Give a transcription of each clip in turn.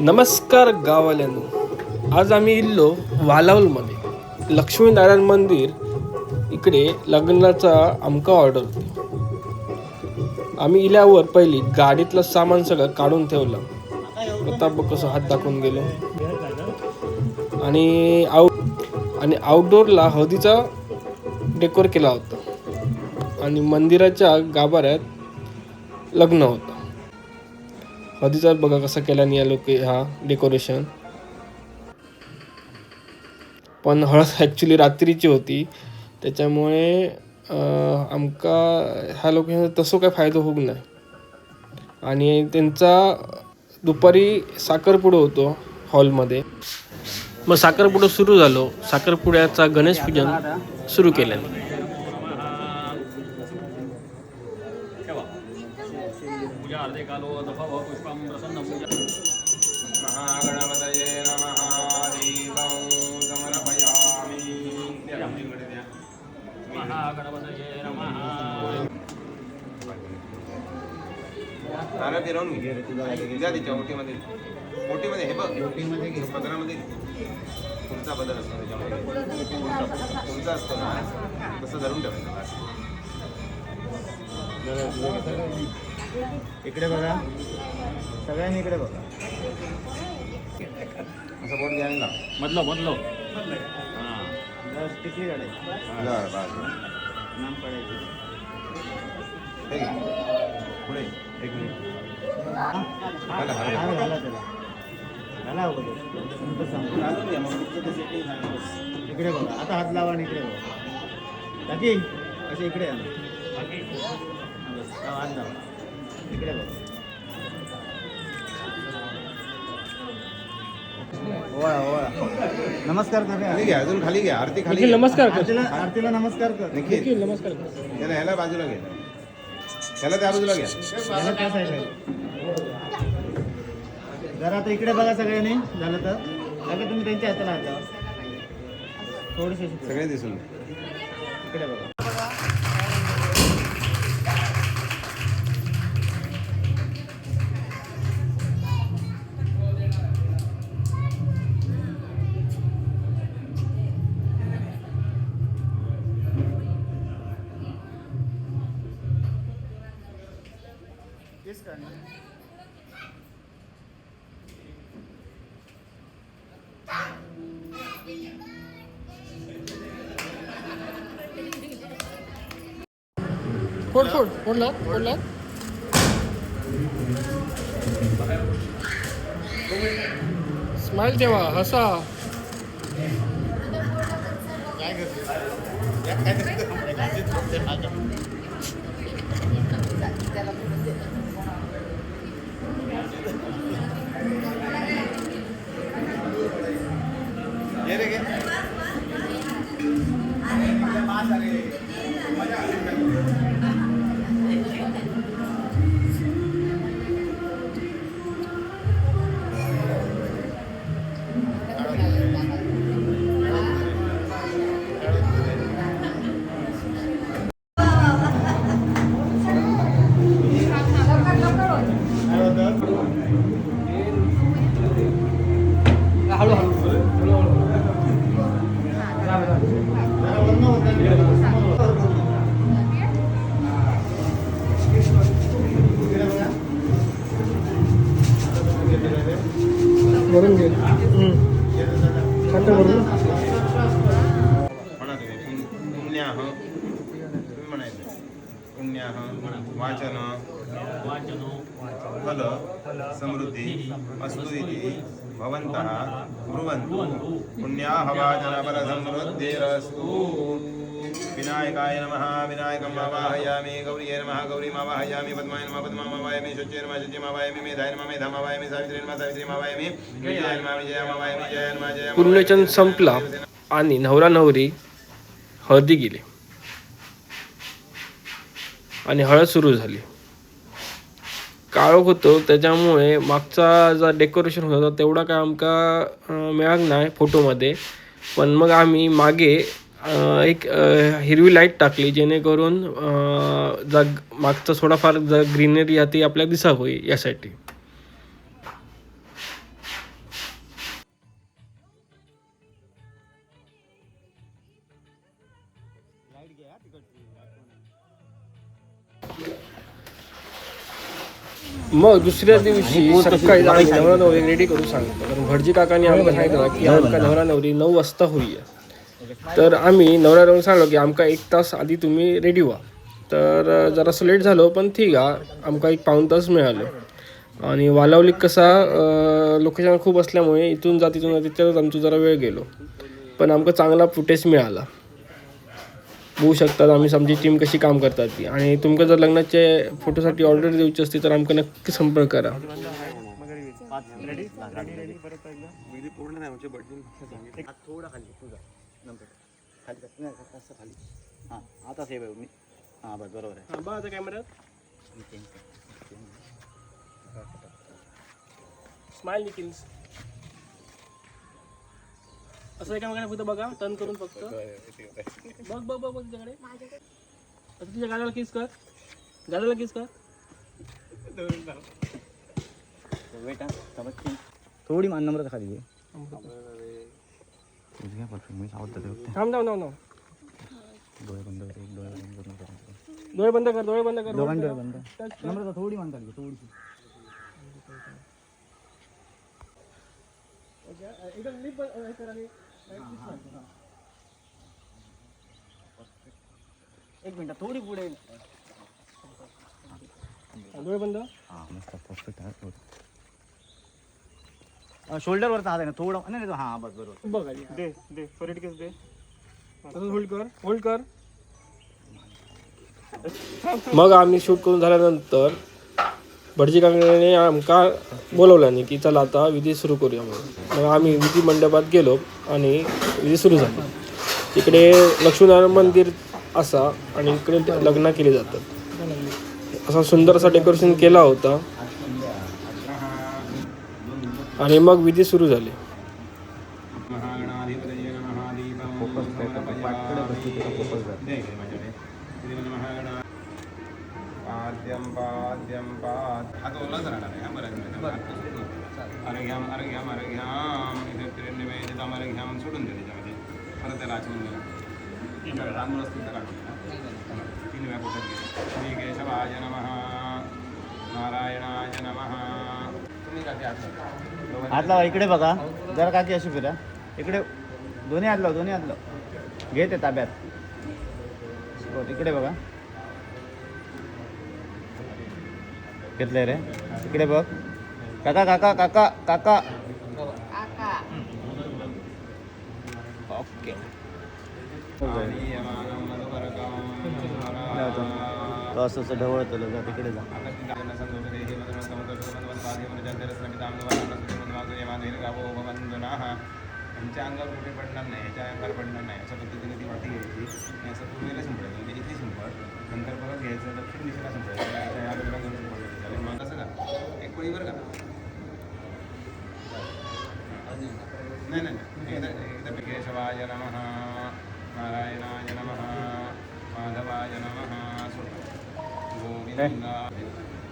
नमस्कार गावाल्यांनो, आज आम्ही इल्लो वालावलमध्ये लक्ष्मीनारायण मंदिर इकडे लग्नाचा आमका ऑर्डर होती. आम्ही इल्यावर पहिली गाडीतलं सामान सगळं काढून ठेवलं. आता बघ कसं हात दाखवून गेलो. आणि आउटडोअरला हळदीचा डेकोर केला होता आणि मंदिराच्या गाभाऱ्यात लग्न होतं. हळदीचा बघा कसा केला या लोक हा डेकोरेशन. पण हळद ॲक्च्युली रात्रीची होती, त्याच्यामुळे आमका ह्या लोकांचा तसं काय फायदा होऊ नाही. आणि त्यांचा दुपारी साखरपुडा होतो हॉलमध्ये. मग साखरपुडा सुरू झालो. साखरपुड्याचा गणेश पूजन सुरू केल्याने तारा फिरवून घे तुझ्या तिच्या ओटीमध्ये हे बघ ओटीमध्ये घे पदरामध्ये पुढचा बदल असतो त्याच्यामध्ये पुढचा असतो ना तसं धरून ठेवायचं. इकडे बघा, सगळ्यांनी इकडे बघा, असं बोट घ्यायला मधलो हां टिकली काढायची नाम पडायचं पुढे एक मिनिट इकडे बघा. आता हात लावा आणि इकडे बघा टाकी असे इकडे हात लावा इकडे बघा. ओळा ओळा नमस्कार कर. खाली घ्या, अजून खाली घ्या. आरती खाली नमस्कार कर. आरतीला नमस्कार कर. निखिल नमस्कार कर. त्याला ह्याला बाजूला घ्या, त्याला त्या बाजूला घ्या. जरा आता इकडे बघा सगळ्यांनी. झालं तर अगं तुम्ही त्यांच्या हाताला हात लावा थोडेसे सगळे दिसून इकडे बघा. फोडला स्माइल ठेवा, हसा. भरून घे पुण्याह म्हणायचं. पुण्याह वाचन फल समृद्धी अस्तु इति भवन्तः ब्रुवन्तु. पुण्याह वाचन फल समृद्धिरस्तु. विनायकाय नमः. विनायकम् आवाहयामि. गौरीये नमः. गौरीम् आवाहयामि. पद्माय नमः. पद्माम् आवाहयामि. शुच्ये नमः. शुच्यम् आवाहयामि. मेधाय नमः. मेधाम् आवाहयामि. सावित्र्यै नमः. सावित्रीम् आवाहयामि. विजयाय नमः. विजयाम् आवाहयामि. जयाय नमः. जयाम् पुण्यचन संपला आणि नवरा नवरी हळदी गेली आणि हळद सुरू झाली. काळोख होतो, त्याच्यामुळे मागचा जो डेकोरेशन होता तेवढा काय आमका मिळाला नाही फोटोमध्ये. पण मग आम्ही मागे एक हिरवी लाईट टाकली, जेणेकरून मागचा थोडाफार ग्रीनरी ती आपल्याला दिसा होई यासाठी. मग दुसऱ्या दिवशी सकाळी आम्ही नवरा नवरी रेडी करू सांगतो. कारण भटजी काकांनी आमका सांगितलं की आमका नवरा नवरी 9 वाजता होईया. तर आम्ही नवरा नवरी सांगलो की आमका 1 तास आधी तुम्ही रेडी व्हा. तर जरासं लेट झालो पण ठीक आहे, आमका 1 पाऊण तास मिळालो. आणि वालावली कसा लोकेशन खूप असल्यामुळे इथून जा तिथून जा तिथं आमचा जरा वेळ गेलो. पण आमका चांगला फुटेज मिळाला. बघू शकतात आम्ही आमची टीम कशी काम करतात ती. आणि तुमका जर लग्नाचे फोटोसाठी ऑर्डर द्यायची असते तर आमका नक्की संपर्क करा. थोडा खाली तुझा नंतर खाली कसं खाली हां आता सेव आहे मी हां बस बरोबर आहे. बघा आता कॅमेऱ्यात स्माइल निखिल्स असं एका फक्त बघा, टर्न करून फक्त बघ बघ बघ बघ तुझ्याकडे. आता तुझ्या गाड्याला किस कर, गाड्याला किस कर. वेट हां थोडी मान नंबर खाली घे. थांब थांब थांब थांब. डोळे बंद कर, डोळे बंद कर, डोळे बंद कर, डोळे बंद कर. दोघांनी डोळे बंद. नम्रता थोडी मान खाली घे, थोडीशी. एकदम लिप हे कर आणि एक मिनिट थोडी पुढे. डोळे बंद. हां मस्त परफेक्ट आहे. शोल्डरवरचा हात आहे ना थोडं नाही नाही हां बस बरोबर. बघ आधी दे दे फॉरवर्ड केस दे. असं होल्ड कर, होल्ड कर. मग आम्ही शूट करून झाल्यानंतर भटजी काकाने आमका बोलवलं नाही की चला आता विधी सुरू करूया म्हणून. मग आम्ही विधी मंडपात गेलो आणि विधी सुरू झाली. इकडे लक्ष्मीनारायण मंदिर असा आणि इकडे लग्न केले जातात. असा सुंदर असा डेकोरेशन केला होता आणि मग विधी सुरू झाली. पाद्यम पाद्यम पाद आता ओलाच राहणार आहे. अर्घ्याम अर्घ्याम अर्घ्याम इथं निवेदितम अर्घ्याम सोडून दे त्याच्यामध्ये परत त्याला आचमन गेला तांदूळ असतील तर काढून 3 वेळा पोटात गेले. श्री केशवाय नमः नारायणाय नमः. तुम्ही का ते हात लावा इकडे बघा जरा काकी अशी फिरा इकडे दोन्ही हात लाव दोन्ही हात लाव घे ते ताब्यात. इकडे बघा घेतलंय रे इकडे बघ काका काका काका काका ओके. असं ढवळत जा तिकडे जा. यांच्या अंगावर कुठे पडणार नाही, याच्या अंगावर पडणार नाही अशा पद्धतीने ती वाटी घ्यायची आणि असं पूर्वेला संपडायचं. म्हणजे इथे संपड नंतर परत घ्यायचं दक्षिण दिशेला संपडायचं. या बाजूला करून संपडायचं. चालेल मग कसं का एक पळीवर का नाही नाही एकदा केशवाय नमः नारायणाय नमः माधवाय नमः गोविंदा.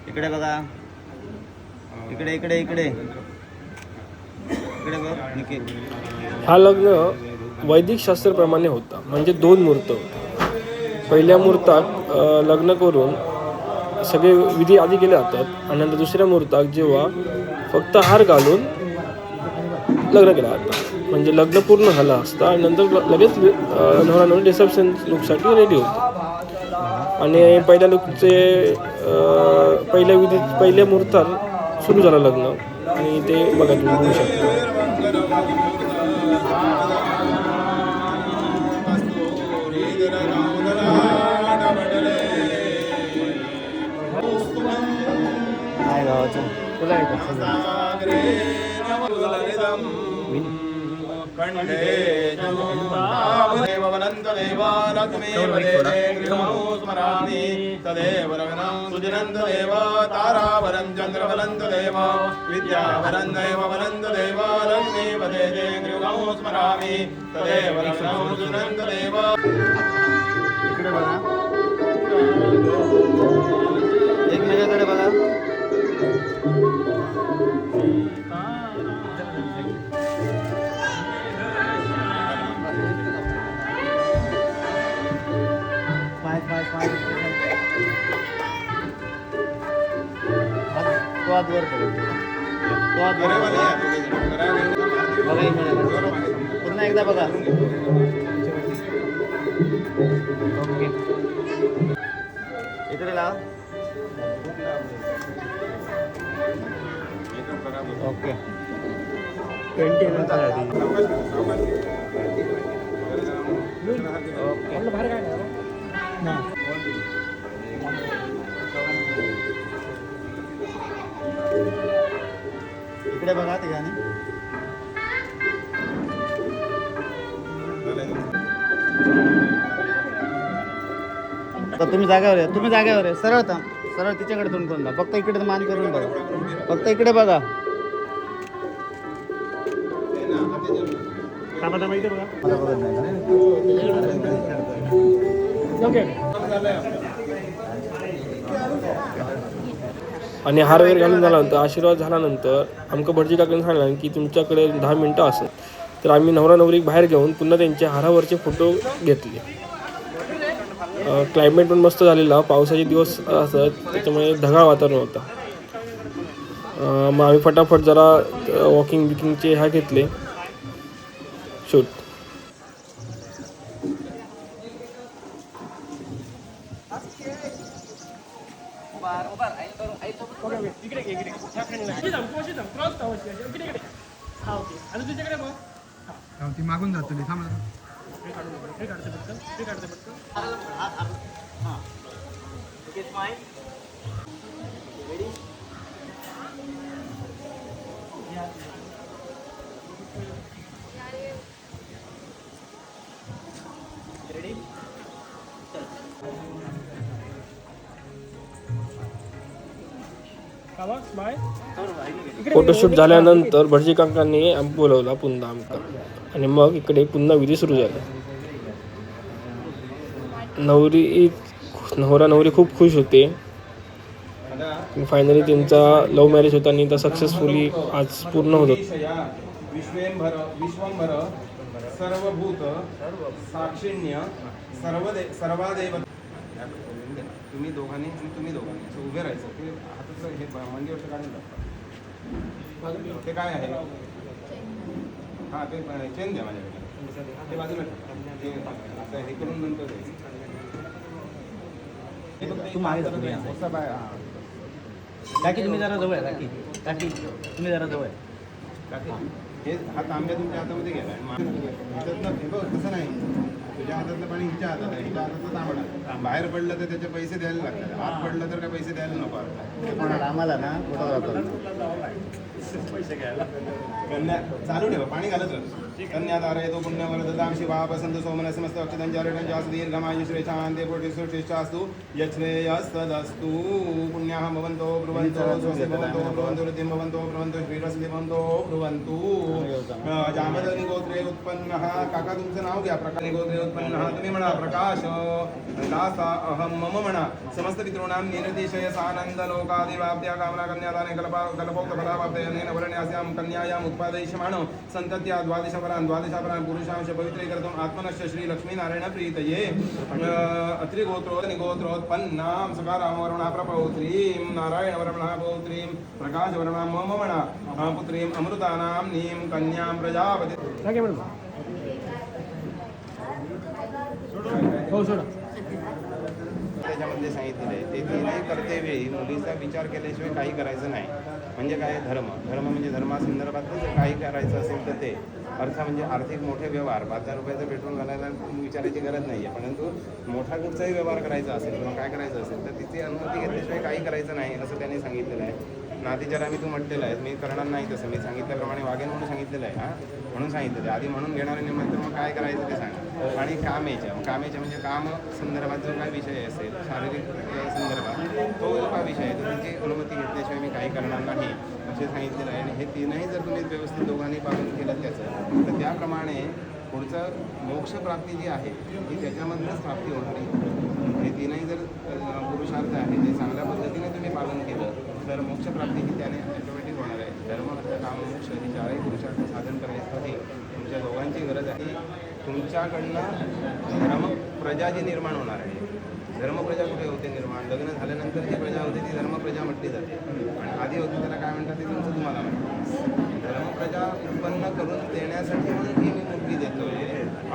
इकडे बघा इकडे इकडे इकडे इकडे बघ निखिल. हा लग्न वैदिक शास्त्राप्रमाणे होता. म्हणजे 2 मुहूर्त होते. पहिल्या मुहूर्तात लग्न करून सगळे विधी आधी केले जातात आणि नंतर दुसऱ्या मुहूर्तात जेव्हा फक्त हार घालून लग्न केलं जातं. म्हणजे लग्न पूर्ण झालं असतं आणि नंतर लगेच नवरा नवरी रिसेप्शन लुकसाठी रेडी होते. आणि पहिल्या लुकचे पहिल्या मुहूर्तात सुरू झालं लग्न आणि ते बघा तुम्ही बघू शकता. काय गावाचं तुला सुजनन्ददेव तारावरं चन्द्रवलन्ददेव विद्यावरं दैववलन्ददेव लक्ष्मीपदे गृहं स्मरामि तदेव लग्नं सुजनन्ददेव. इकडे बघा एकमेकाकडे बघा. हात वर करेल तो हात वर घरावाले या दोघेजण. घरावाले बघा इकडे पुन्हा एकदा बघा ओके इकडे लाव ओके 20 इकडे बघा ठिकाणी तुम्ही जागेवर आहे सरळ थांब सरळ तिच्याकडे तोंड करून जा फक्त इकडे मान करून बघा फक्त इकडे बघा मला बघत नाही आणि हार वगैरे घालून झाल्यानंतर आशीर्वाद झाल्यानंतर आमका भटजी काकांनी सांगलं की तुमच्याकडे 10 मिनटं असत. तर आम्ही नवरा नवरी बाहेर घेऊन पुन्हा त्यांचे हारावरचे फोटो घेतले. क्लायमेट पण मस्त झालेला, पावसाचे दिवस असत त्याच्यामुळे ढगाळ वातावरण होता. मग आम्ही फटाफट जरा वॉकिंग बिकिंगचे ह्या घेतले शूट. ती मागून जातो थांब फोटोशूट झाल्यानंतर भटजी काकांनी बोलवला पुन्हा आमका आणि मग इकडे पुन्हा विधी सुरू झाला. नवरा नवरी खूप खुश होते. फायनली त्यांचा लव्ह मॅरेज होता आणि तो सक्सेसफुली आज पूर्ण होतो. विश्वंभर सर्वभूत साक्षिण्य सर्वादेव तुम्ही दोघांनी असं उभे राहायचं. ते हाताचं हे मांडीवरचं काढून टाकतो. ते काय आहे हां ते चेन द्या माझ्याकडे ते बाजूला ठेवा. ते असं हे करून नंतर तू मागे जा काकी तुम्ही जरा जवळ आहे काकी तुम्ही जरा जवळ आहे हे हा तांब्या तुमच्या हातामध्ये गेला तसं नाही. तुझ्या हातातलं पाणी हिच्या हातात आहे, हिच्या हातातलं तांबडा. बाहेर पडलं तर त्याचे पैसे द्यायला लागतात. आत पडलं तर काय पैसे द्यायला नको. आम्हाला ना पैसे घ्यायला कन्या चालू ठेवा पाणी घालत राहा. कन्यादार येतो पुण्य वरदताम शिवा पसंत सोमन समस्त अक्षतंजारटंजास दीर्घमायुश्रे शांते पोटिश्रेष्ठास्तु यच्छ्रेयस्तदस्तु पुण्याः भवन्तो ब्रुवन्तो स्वस्ति भवन्तो ब्रुवन्तो ऋद्धिं भवन्तो ब्रुवन्तो श्रीरस्ति भवन्तो ब्रुवन्तु. जामदग्नि गोत्रे उत्पन्नः काका तुमचं नाव घ्या. प्रकाश गोत्रे उत्पन्नः तुम्ही म्हणा प्रकाश दासा अहम मम म्हणा. समस्त पितॄणां निर्दिशय सानंद लोकादिवाप्त्या कामना कन्यादाने कल्पोक्त फलावाप्तयनेन वरण्यास्यां कन्यायाम् उत्पादयिष्यमाणो सन्तत्या द्वादशापरान् पुरुषांश पवित्रीकर्तुम् आत्मनश्च श्री लक्ष्मीनारायण प्रीतये. अत्रिगोत्रोत्पन्नां सकारामवरुणा प्रपौत्रीं नारायणवर्मणः पौत्रीं प्रकाशवर्णां मम म्हणा. पुत्रीम् अमृतानां नीं कन्यां प्रजापति. त्याच्यामध्ये सांगितलेलं आहे ते तीनही कर्तव्यही मुलीचा विचार केल्याशिवाय काही करायचं नाही. म्हणजे काय धर्म म्हणजे धर्मासंदर्भात जर काही करायचं असेल तर ते अर्थ म्हणजे आर्थिक मोठे व्यवहार 5,000 रुपयाचं पेट्रोल घालायला विचारायची गरज नाही आहे. परंतु मोठा कुठचाही व्यवहार करायचा असेल किंवा काय करायचं असेल तर तिची अनुमती घेतल्याशिवाय काही करायचं नाही असं त्यांनी सांगितलेलं आहे. नातीच्या मी तू म्हटलेलं आहे मी करणार नाही तसं मी सांगितल्याप्रमाणे वागेन म्हणून सांगितलेलं आहे. म्हणून सांगितलेलं आहे आधी म्हणून घेणारे निमित्त मग काय करायचं ते सांगा. आणि कामेच्या म्हणजे काम संदर्भात जो काय विषय असेल शारीरिक संदर्भात तो जो काय विषय आहे तो त्याची अनुमती घेतल्याशिवाय मी काही करणार नाही असे सांगितलेलं आहे. आणि हे तीनही जर तुम्ही व्यवस्थित दोघांनी पालन केलं त्याचं तर त्याप्रमाणे पुढचं मोक्षप्राप्ती जी आहे ही त्याच्यामधूनच प्राप्ती होणार आहे. हे तीनही जर पुरुषार्थ आहे ते चांगल्या पद्धतीने तुम्ही पालन केलं तर मोक्षप्राप्ती ही त्याने ऑटोमॅटिक होणार आहे. धर्म अर्थ काम मोक्ष ही चारही पुरुषार्थ साधन करण्यासाठी तुमच्या दोघांची गरज आहे. तुमच्याकडनं धर्म प्रजा जी निर्माण होणार आहे धर्मप्रजा कुठे होते निर्माण? लग्न झाल्यानंतर जी प्रजा होते ती धर्मप्रजा म्हटली जाते आणि आधी होती त्याला काय म्हणतात ते तुमचं तुम्हाला माहिती. धर्मप्रजा उत्पन्न करून देण्यासाठी म्हणून ही मी मुलगी देतोय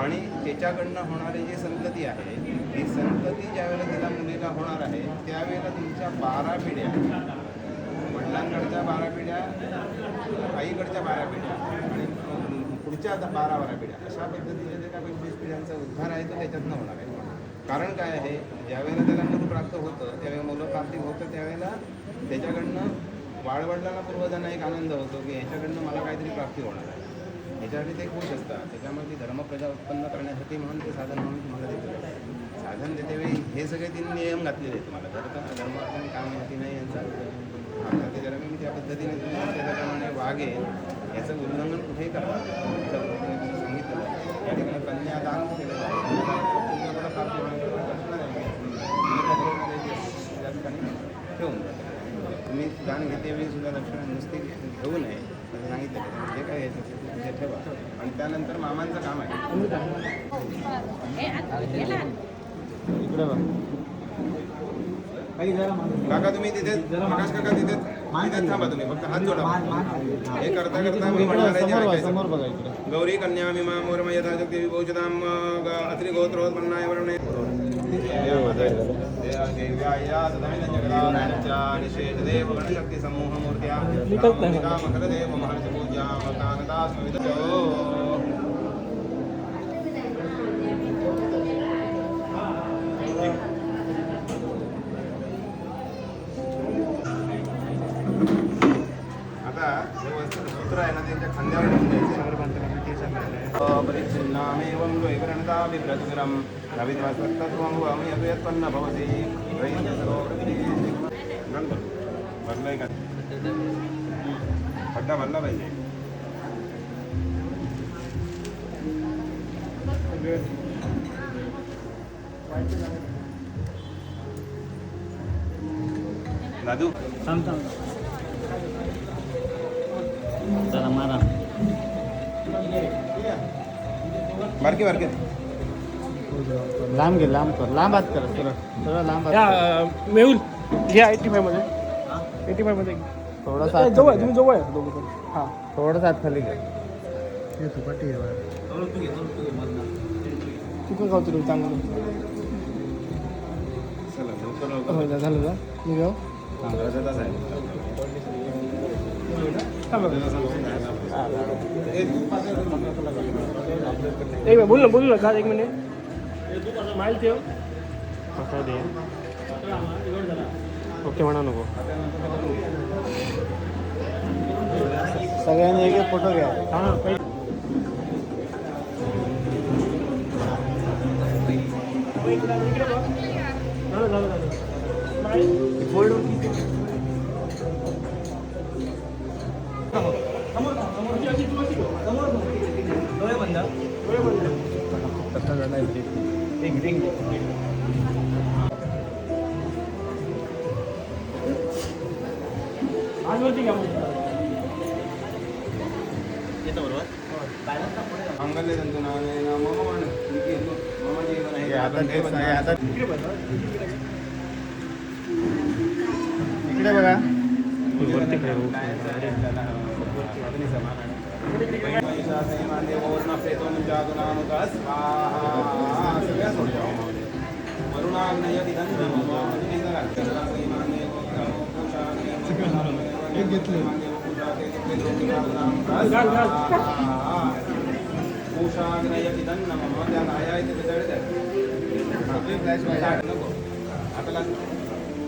आणि त्याच्याकडनं होणारी जी संतती आहे ही संतती ज्यावेळेला तिला मुलीला होणार आहे त्यावेळेला तुमच्या 12 पिढ्या, वडिलांकडच्या 12 पिढ्या, आईकडच्या 12 पिढ्या आणि पुढच्या 12 पिढ्या अशा पद्धतीने जे काय 25 पिढ्यांचा उद्धार आहे तो त्याच्यातनं होणार आहे. कारण काय आहे, ज्यावेळेला त्याला मूल प्राप्त होतं त्यावेळेला मूलप्राप्ती होतं त्यावेळेला त्याच्याकडनं वाडवडिलांना पूर्वजांना एक आनंद होतो की ह्याच्याकडनं मला काहीतरी प्राप्ती होणार आहे. ह्याच्यासाठी ते खुश असतात. त्याच्यामुळे ती धर्मप्रजा उत्पन्न करण्यासाठी म्हणून ते साधन म्हणून तुम्हाला देते. साधन देतेवेळी हे सगळे 3 नियम घातलेले आहेत तुम्हाला. धर्म अर्थ आणि काम माहिती नाही यांचा आता ते जरा मी त्या पद्धतीने तुम्ही त्याच्याप्रमाणे वागेल याचं उल्लंघन कुठेही करणार सांगितलं त्या ठिकाणी कन्यादान केलेलं आहे. तुमच्याकडे प्राप्ती होण्याचा प्रश्न नाही. त्या ठिकाणी ठेवून तुम्ही दान घेतेवेळी सुद्धा दक्षिणा नुसती घेऊ नये असं सांगितलं. जे काय घ्यायचं ते ठेवा आणि त्यानंतर मामांचं काम आहे. इकडे बघ काका तुम्ही तिथे प्रकाश काका तिथेच थांबा. तुम्ही फक्त हात जोडा. हे करता करता मी म्हणणार आहे जे ऐकायचं. समोर बघा इकडे. गौरी कन्या विमा मोरम यथा जगती विभूषिताम अत्रि गोत्रोत्पन्नाय वर्णे देव्याया सदमिन जगदानंच्या निषेध देव गणशक्ती समूह मूर्त्या मखरदेव महर्षि पूज्या कानदास विदो. आता हे सूत्र आहे ना त्यांच्या खांद्यावर परिच्छिन्नामेवं द्वैवरणता बिभ्रतुरं रविद्वस्तत्त्वं वमयत्पन्न भवति भरलंय का खड्डा भरला पाहिजे. दादू चला मारा. बारके बारके लांब घे, लांब कर, लांब हात कर, सरळ लांब हात कर. मेहुल घे 85 मध्ये 85 मध्ये घे. थोडासा हात जवळ खाली तुम्ही घे. जवळ आहे दोघं पण. हां थोडासा हात खाली घे. चिकन खाऊ तुम्ही चांगलं. चला लवकर लवकर हो झालं का मी घेऊ एक बोल ना का 1 मिनिट स्माईल ठेव. ओके म्हणा नको. सगळ्यांनी एक एक फोटो घ्या. हां पहिले मांगल्य तंतू नावेन मम मन मम जीवन हे आता हे बंधन. इकडे बघा.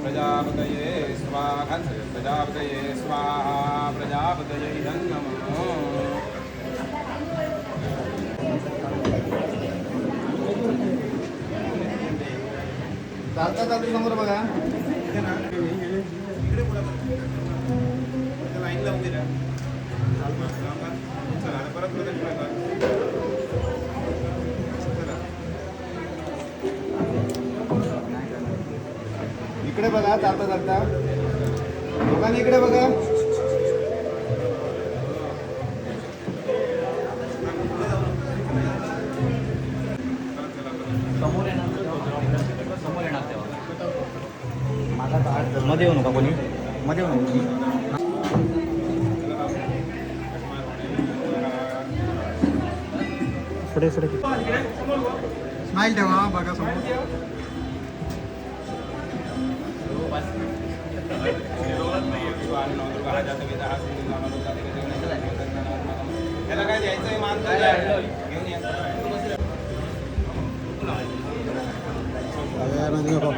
प्रजापतये स्वाहा प्रजापतये स्वाहा प्रजापतये इदं नमः. चालता चालता समोर बघा. इथे ना इकडे पुढे लाईनला उभी राहा. चला परत परत पुढे कर. इकडे बघा. चालता चालता लोकांनी इकडे बघा. समोर येणार तेव्हा मध्ये येऊ नका कोणी मध्ये येऊ नका पुढे पुढे स्माईल ठेवा बघा समोर. याला काय द्यायचं मान घेऊन या.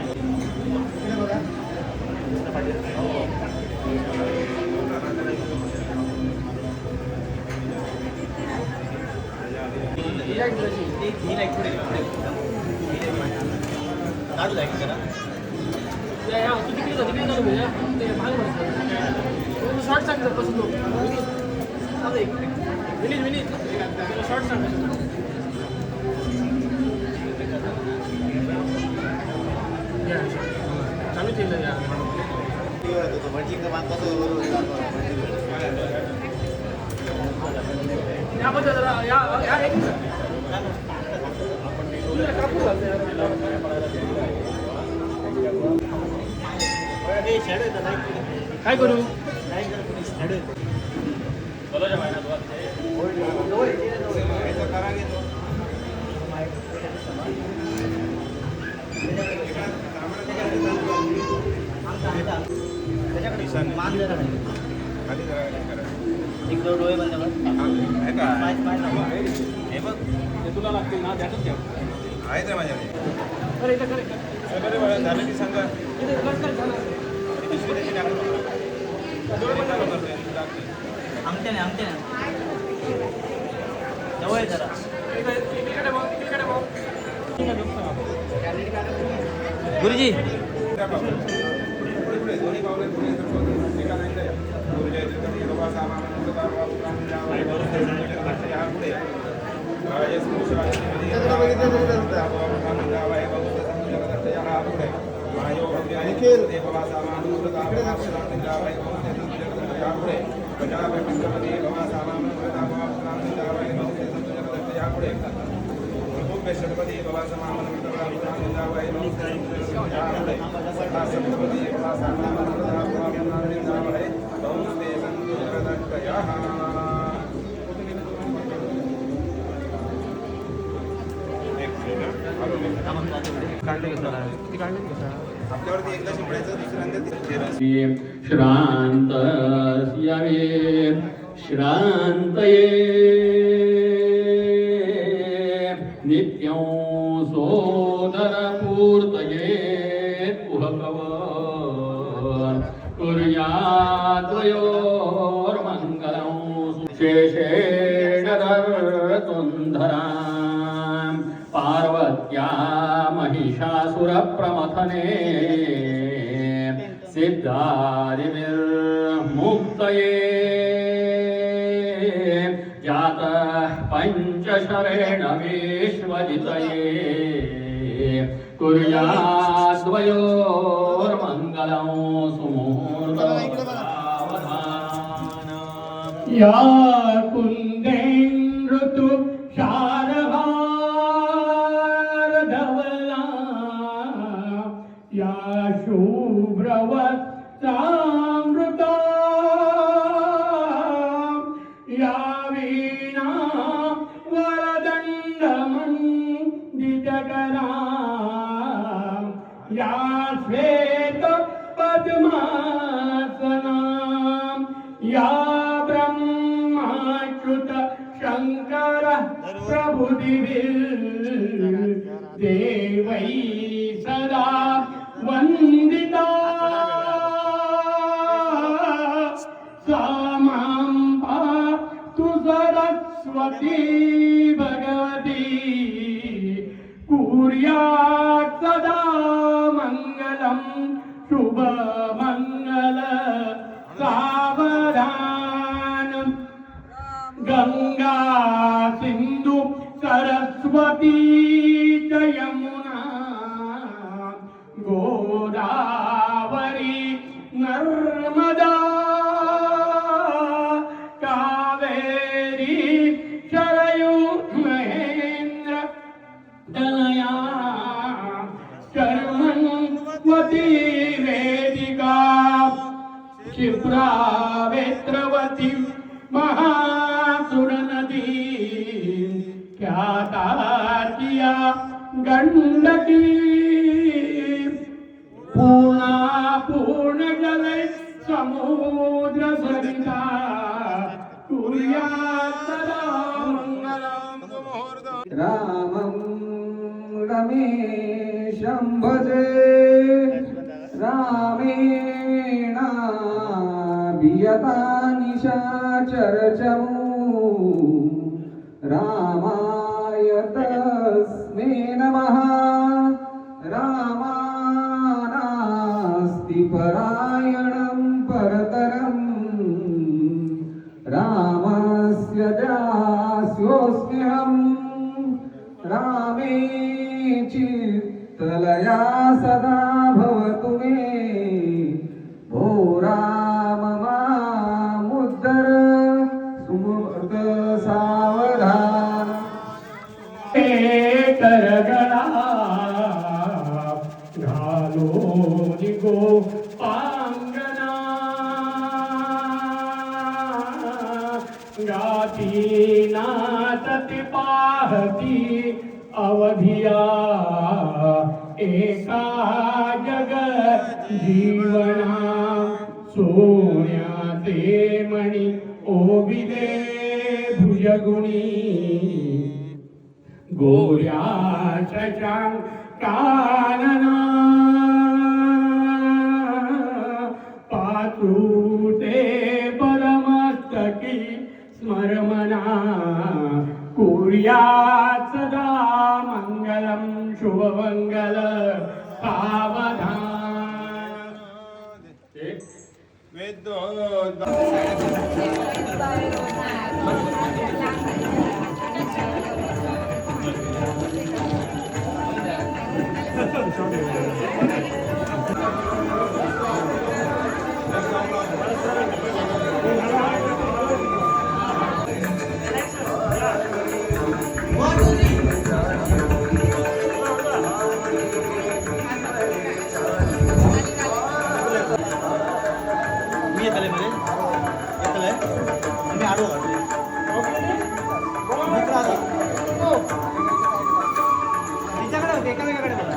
काय करू एक दोन डोळे बंद हे बघ तुला लागतील ना त्यातच घ्या. आहेत रे माझ्याकडे. अरे इथं कर, सगळे बघा, झालं की सांगा. इथं कर, कर, झालं. पिशवी त्याची टाकून चालू करतोय. टाकते. आमटे नाही जवळ जरा इकडे बघ, इकडे बघ. गुरुजी पुढे दोन्ही पावले पुढे सरकवतो. एका लाईनला या. गुरुजय त्रिकटी बाबा सामा मनोरथा बाबा पुराण पुढे राजेश मुशाही निखिल बाबा सामा मनोरथा बाबा पुढे प्रजापती बाबा सामा मनोरथा बाबा पुढे शतपती बाबा सामा मनोरथा सप्तपती बाबा सामा मनोरथा आपल्यावरती एकदा शिंपडायचं दुसऱ्यांदा श्रांत यावे श्रांतये नित्यं सोदर पूर्तये कुहकव कुर्याद्वयोर्मङ्गलं शेषेण दर्तुन्धरां पार्वत्या महिषासुरप्रमथने सिद्धादिभिर्मुक्तये जातः पञ्चशरेण विश्वजितये कुर्याद्वयोर्मङ्गलं सुमुहूर्तसावधानम् या कुन्देन्द्रतु शारभारधवला या शुभ्रवस्त्रामृता या वीणा वरदण्डमण्डितकरा या श्वेत पद्मासना या ब्रह्माच्युत शङ्कर प्रभुदिभिर्देवै सदा वन्दिता सा मां पातु सरस्वती भगवती कुर्यात् सदा मङ्गलं शुभमङ्गल सावधानम् गंगा सिंधु सरस्वती च यमुना गोदावरी नर्मदा कावेरी शरयू महेंद्र तनया कर्मण्वती वेदिका सुरावेत्रवती महासुर नदी ख्यातातिया गंडकी पूर्ण जले समुद्र सरिता कुर्यात् सदा मंगलम् रामं रमेशं भजे रामेणाभियता निशाचरचमू रामाय तस्मै नमः रामानास्ति परायणं परतरम् रामस्य दास्योऽस्म्यहम् रामे चित्तलया सदा भवतु मे भो राम मामुद्धर सुमृत सावधान करगळा घालो निगो पांगना गाती नाचती पाहती अवधिया एका जग जीवना सोन्याचे मणी ओविले भुजगुणी गोऱ्या शशांकानना पातृते परमस्तकी स्मरमना कुर्यात् सदा मंगलम शुभमंगल सावधान वेदो मी येतले मध्ये येतले मी आडो मित्र आला तिच्याकडे होते एका वेगळ्याकडे